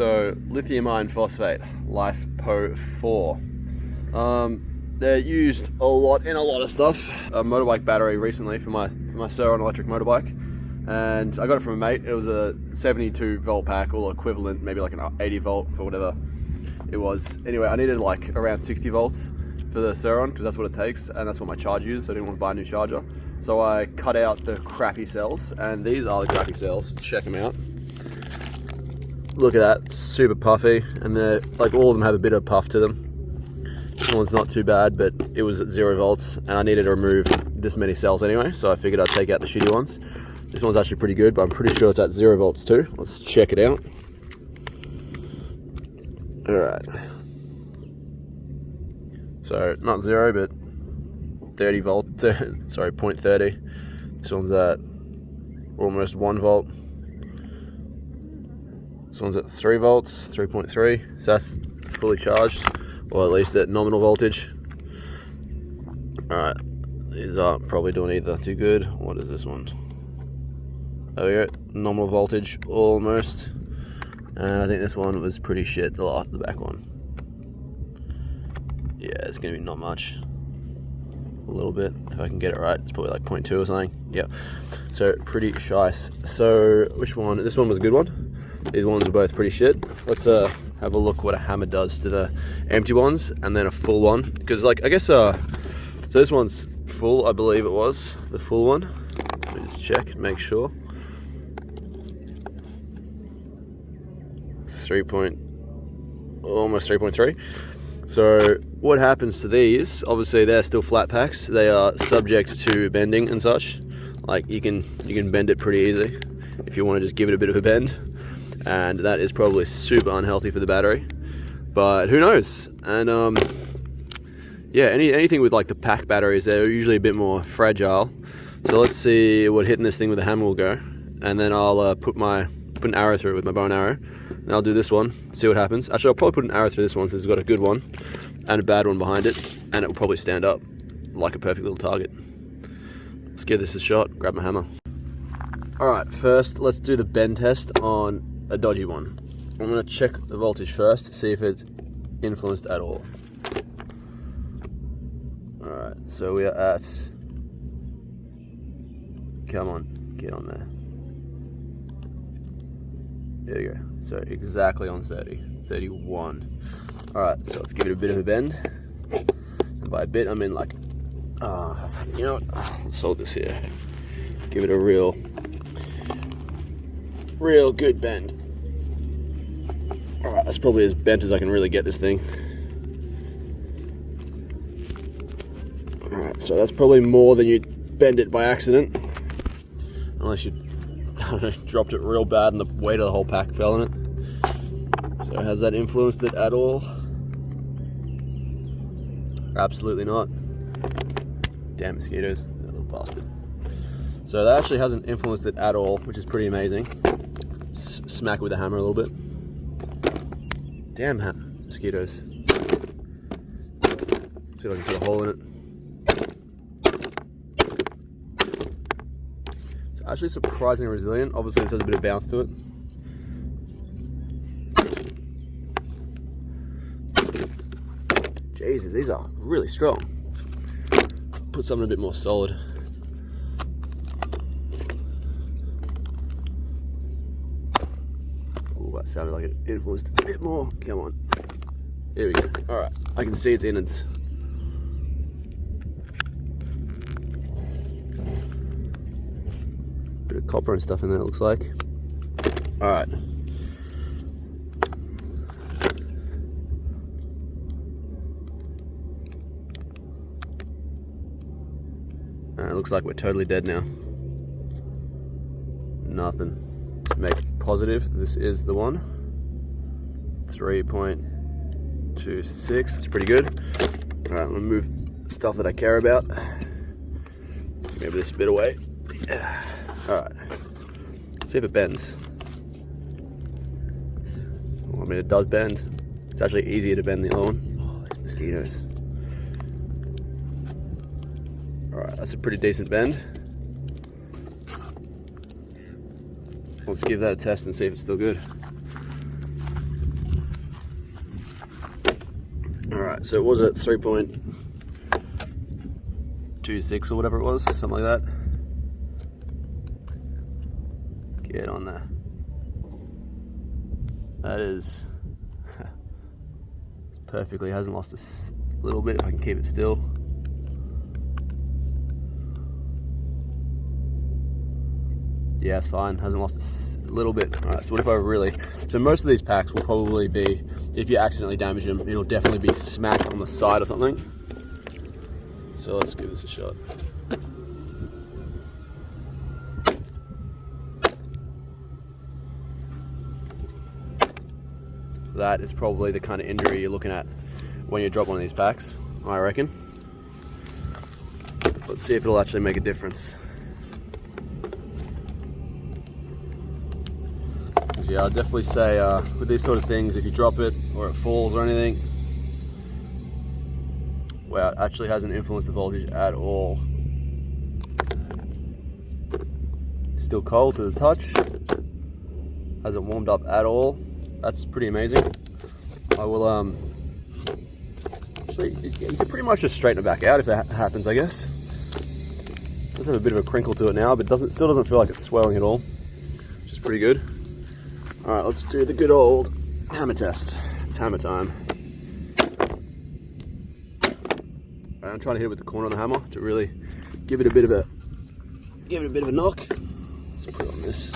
So lithium iron phosphate, lifepo4. They're used a lot in a lot of stuff. A motorbike battery recently for my Suron electric motorbike, and I got it from a mate. It was a 72 volt pack, or equivalent, maybe like an 80 volt for whatever it was. Anyway, I needed like around 60 volts for the Suron because that's what it takes, and that's what my charge used, so I didn't want to buy a new charger. So I cut out the crappy cells, and these are the crappy cells. Check them out. Look at that, super puffy, and they're like, all of them have a bit of puff to them. This one's not too bad, but it was at 0 volts, and I needed to remove this many cells anyway, so I figured I'd take out the shitty ones. This one's actually pretty good, but I'm pretty sure it's at 0 volts too. Let's check it out. All right. So not 0, but 30 volt, sorry, 0.30. This one's at almost 1 volt. This one's at 3 volts, 3.3. So that's fully charged, or at least at nominal voltage. All right, these aren't probably doing either too good. What is this one? There we go, nominal voltage almost. And I think this one was pretty shit, the back one. Yeah, it's gonna be not much. A little bit, if I can get it right. It's probably like 0.2 or something. Yeah, so pretty shice. So which one? This one was a good one. These ones are both pretty shit. Let's have a look what a hammer does to the empty ones, and then a full one. Because like, I guess, so this one's full, I believe it was, the full one. Let me just check, make sure. 3 almost 3.3. So what happens to these, obviously they're still flat packs. They are subject to bending and such. Like you can bend it pretty easy if you want to just give it a bit of a bend. And that is probably super unhealthy for the battery. But who knows? And yeah, anything with like the pack batteries, they're usually a bit more fragile. So let's see what hitting this thing with a hammer will go. And then I'll put an arrow through it with my bow and arrow. And I'll do this one, see what happens. Actually, I'll probably put an arrow through this one since it's got a good one and a bad one behind it, and it will probably stand up like a perfect little target. Let's give this a shot, grab my hammer. All right, first let's do the bend test on a dodgy one. I'm gonna check the voltage first to see if it's influenced at all. All right, so we are at, come on, get on there. There you go, so exactly on 30, 31. All right, so let's give it a bit of a bend. And by a bit, I mean like, you know what, let's hold this here. Give it a real good bend. All right, that's probably as bent as I can really get this thing. All right, so that's probably more than you'd bend it by accident. Unless you dropped it real bad and the weight of the whole pack fell in it. So has that influenced it at all? Absolutely not. Damn mosquitoes, that little bastard. So that actually hasn't influenced it at all, which is pretty amazing. Smack it with a hammer a little bit. Damn mosquitoes. Let's see if I can put a hole in it. It's actually surprisingly resilient. Obviously this has a bit of bounce to it. Jesus, these are really strong. Put something a bit more solid. Oh, that sounded like it influenced a bit more. Come on. Here we go. All right, I can see its innards. Bit of copper and stuff in there, it looks like. All right. It looks like we're totally dead now. Nothing. Let's make it positive. This is the one. 3.26. It's pretty good. All right, I'm gonna move stuff that I care about. Move this a bit away. Yeah. All right. See if it bends. Well, I mean, it does bend. It's actually easier to bend the other one. Oh, these mosquitoes. Alright, that's a pretty decent bend. Let's give that a test and see if it's still good. Alright, so it was at 3.26 or whatever it was, something like that. Get on there. That is perfectly, hasn't lost a little bit if I can keep it still. Yeah, it's fine, hasn't lost a little bit. Alright, so what if I really, so most of these packs will probably be, if you accidentally damage them, it'll definitely be smacked on the side or something. So let's give this a shot. That is probably the kind of injury you're looking at when you drop one of these packs, I reckon. Let's see if it'll actually make a difference. Yeah, I'd definitely say with these sort of things, if you drop it or it falls or anything, wow, it actually hasn't influenced the voltage at all. Still cold to the touch, hasn't warmed up at all. That's pretty amazing. I will, actually, you can pretty much just straighten it back out if that happens, I guess. It does have a bit of a crinkle to it now, but still doesn't feel like it's swelling at all, which is pretty good. All right, let's do the good old hammer test. It's hammer time. I'm trying to hit it with the corner of the hammer to really give it a bit of a knock. Let's put it on this.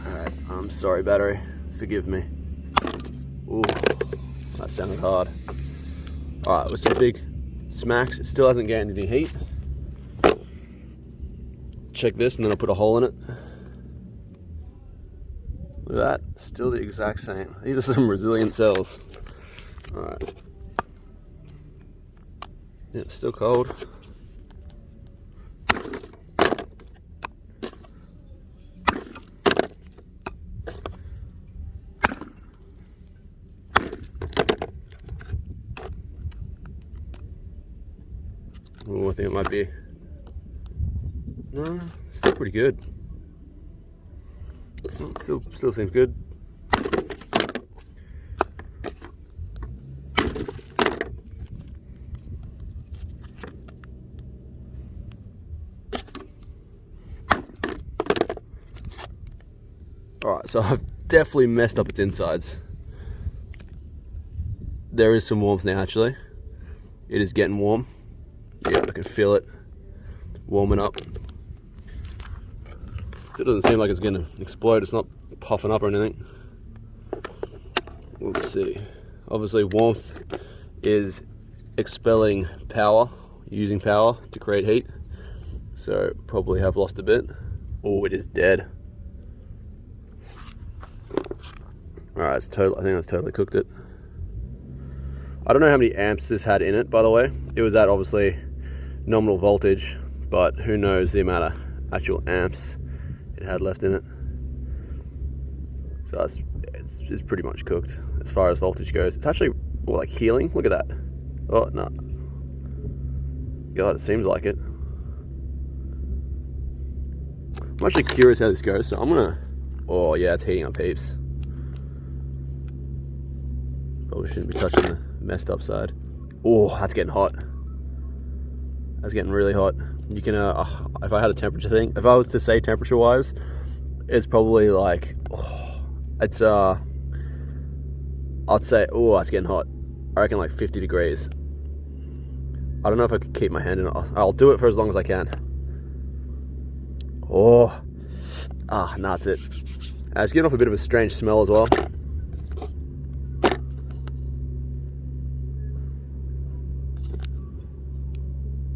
All right, I'm sorry, battery. Forgive me. Ooh, that sounded hard. All right, with some big smacks, it still hasn't gained any heat. Check this, and then I'll put a hole in it. Look at that, still the exact same. These are some resilient cells. All right. Yeah, it's still cold. Ooh, I think it might be. No, still pretty good. Still seems good. Alright, so I've definitely messed up its insides. There is some warmth now, actually. It is getting warm. Yeah, I can feel it warming up. Still doesn't seem like it's gonna explode. It's not puffing up or anything. Let's see. Obviously, warmth is expelling power, using power to create heat. So probably have lost a bit. Oh, it is dead. All right, it's total. I think that's totally cooked it. I don't know how many amps this had in it, by the way. It was at obviously nominal voltage, but who knows the amount of actual amps it had left in it. So it's pretty much cooked as far as voltage goes. It's actually like healing. Look at that. Oh no, God, it seems like it. I'm actually curious how this goes, so I'm gonna. Oh yeah, it's heating up heaps. Probably shouldn't be touching the messed up side. Oh, that's getting hot. That's getting really hot. You can, if I had a temperature thing, if I was to say temperature wise, it's probably like, I'd say, oh, that's getting hot. I reckon like 50 degrees. I don't know if I could keep my hand in it. I'll do it for as long as I can. Oh, nah, that's it. It's getting off a bit of a strange smell as well.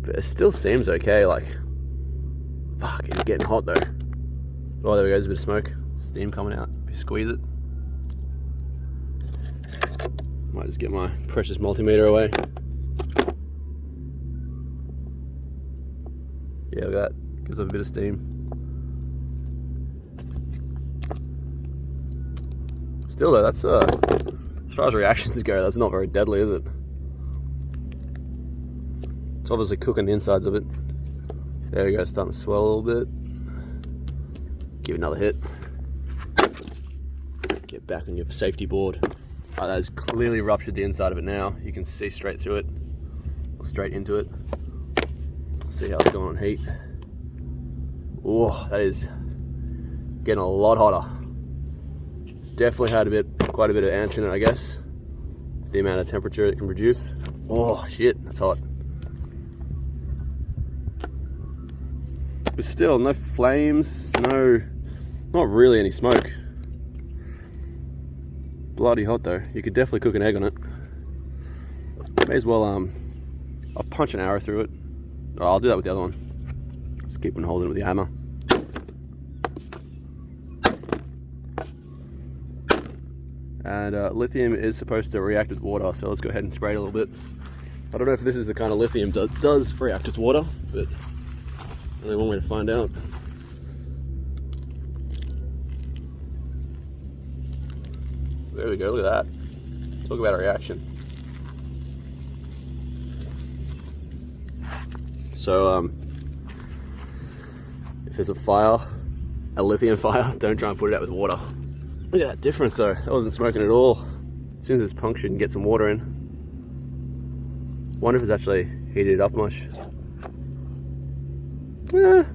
But it still seems okay, like, fuck, it's getting hot though. Oh, there we go, there's a bit of smoke. Steam coming out. If you squeeze it. Might just get my precious multimeter away. Yeah, look at that. Gives off a bit of steam. Still though, that's, as far as reactions go, that's not very deadly, is it? It's obviously cooking the insides of it. There we go, starting to swell a little bit. Give it another hit. Get back on your safety board. That has clearly ruptured the inside of it now. You can see straight through it, or straight into it. See how it's going on heat. Oh, that is getting a lot hotter. It's definitely had quite a bit of ants in it, I guess. The amount of temperature it can produce. Oh shit, that's hot. But still, no flames, not really any smoke. Bloody hot though. You could definitely cook an egg on it. May as well, I'll punch an arrow through it. Oh, I'll do that with the other one. Just keep on holding it with the hammer. And lithium is supposed to react with water, so let's go ahead and spray it a little bit. I don't know if this is the kind of lithium that does react with water, but only one way to find out. There we go, look at that. Talk about a reaction. So, if there's a fire, a lithium fire, don't try and put it out with water. Look at that difference though, that wasn't smoking at all. As soon as it's punctured, you can get some water in. Wonder if it's actually heated up much. I feel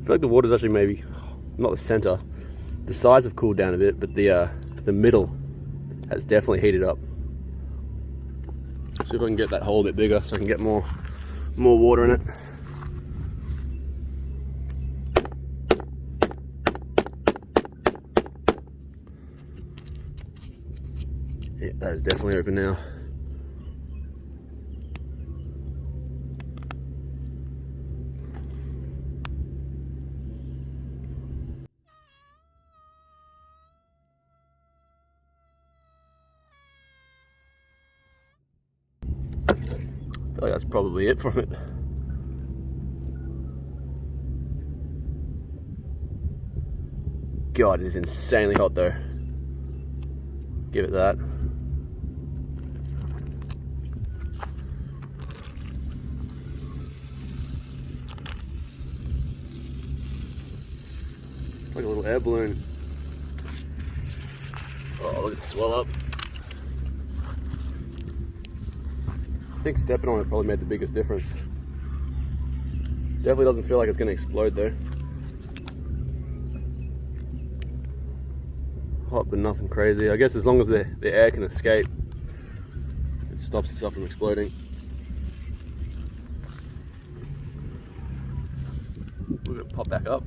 like the water's actually maybe, not the center. The sides have cooled down a bit, but the middle has definitely heated up. See if I can get that hole a bit bigger so I can get more water in it. Yeah, that is definitely open now. I feel like that's probably it from it. God, it is insanely hot though. Give it that. It's like a little air balloon. Oh, look at it swell up. I think stepping on it probably made the biggest difference. Definitely doesn't feel like it's going to explode though. Hot but nothing crazy. I guess as long as the air can escape, it stops itself from exploding. We're going to pop back up.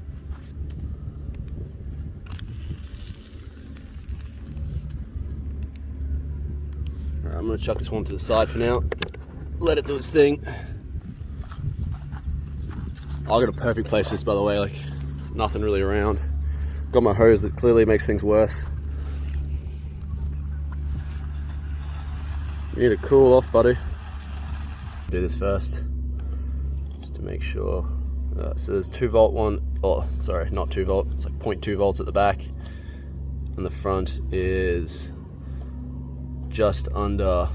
Alright, I'm going to chuck this one to the side for now. Let it do its thing. I got a perfect place for this, by the way, like there's nothing really around. Got my hose that clearly makes things worse. You need to cool off, buddy. Do this first, just to make sure. So there's 2 volt one, oh sorry, not 2 volt, it's like 0.2 volts at the back. And the front is just under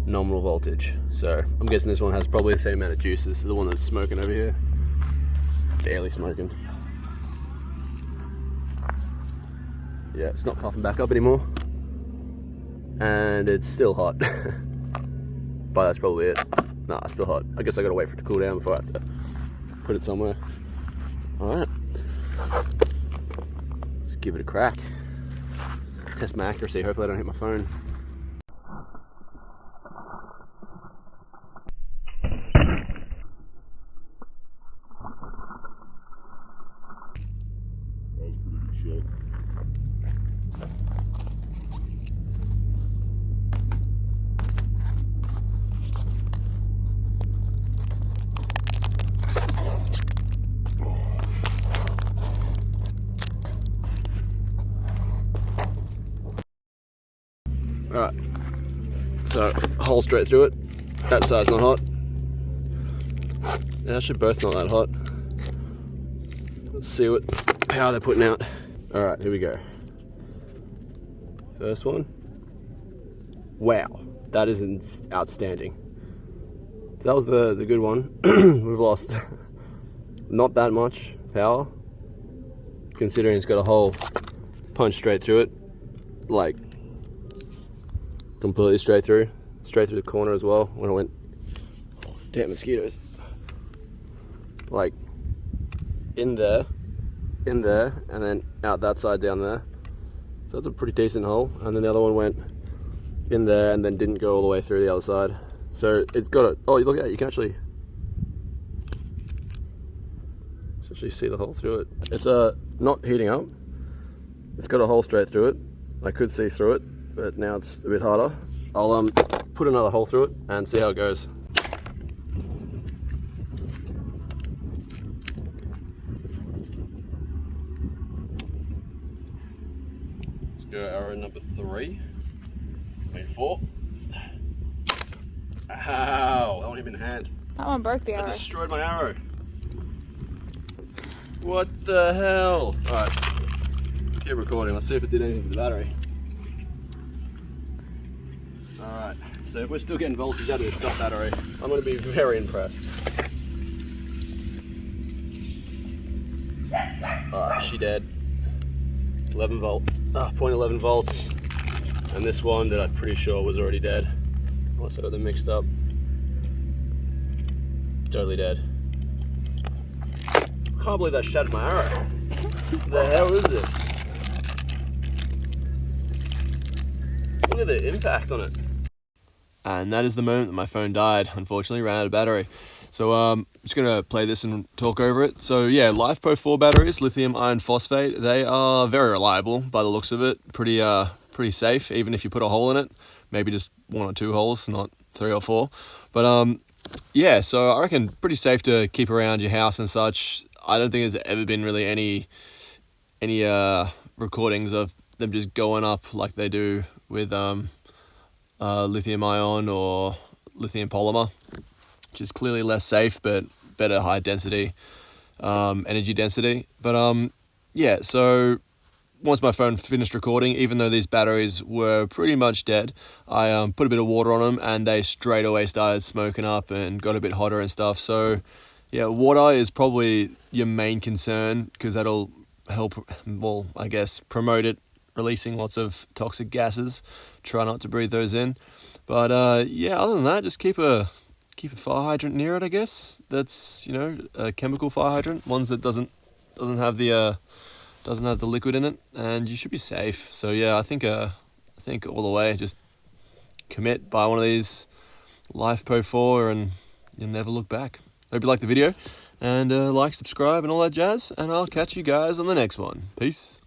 nominal voltage. So I'm guessing this one has probably the same amount of juice as the one that's smoking over here. Barely smoking. Yeah, it's not puffing back up anymore. And it's still hot. But that's probably it. Nah, it's still hot. I guess I gotta wait for it to cool down before I have to put it somewhere. Alright. Let's give it a crack. Test my accuracy, hopefully I don't hit my phone. Alright, so hole straight through it. That side's not hot. They're actually both not that hot. Let's see what power they're putting out. Alright, here we go. First one. Wow, that is outstanding. So that was the good one. We've lost not that much power, considering it's got a hole punched straight through it. Like, completely straight through the corner as well when I went. Oh, damn mosquitoes. Like in there, and then out that side down there. So that's a pretty decent hole. And then the other one went in there and then didn't go all the way through the other side. So it's got a, oh, look at that, you can actually see the hole through it. It's not heating up. It's got a hole straight through it. I could see through it, but now it's a bit harder. I'll put another hole through it and see how it goes. Let's go arrow number 3. I mean 4. Ow, that one hit me in the hand. That one broke the arrow. I destroyed my arrow. What the hell? Alright, keep recording. Let's see if it did anything to the battery. Alright, so if we're still getting voltage out of this dot battery, I'm going to be very impressed. Ah, she dead. 11 volt, 0.11 volts. And this one that I'm pretty sure was already dead. Unless I got them mixed up. Totally dead. Can't believe that shattered my arrow. What the hell is this? Look at the impact on it. And that is the moment that my phone died. Unfortunately, ran out of battery. So I'm just gonna play this and talk over it. So yeah, lifepo4 batteries, lithium iron phosphate. They are very reliable by the looks of it. Pretty safe, even if you put a hole in it. Maybe just 1 or 2 holes, not 3 or 4. But yeah, so I reckon pretty safe to keep around your house and such. I don't think there's ever been really any recordings of them just going up like they do with lithium ion or lithium polymer, which is clearly less safe but better high density energy density. But yeah, so once my phone finished recording, even though these batteries were pretty much dead, I put a bit of water on them and they straight away started smoking up and got a bit hotter and stuff. So yeah, water is probably your main concern because that'll help, well, I guess, promote it releasing lots of toxic gases. Try not to breathe those in. But yeah, other than that, just keep a fire hydrant near it, I guess. That's, you know, a chemical fire hydrant, ones that doesn't have the liquid in it, and you should be safe. So yeah, I think all the way, just commit, buy one of these lifepo4 and you'll never look back. Hope you liked the video, and like, subscribe and all that jazz, and I'll catch you guys on the next one. Peace.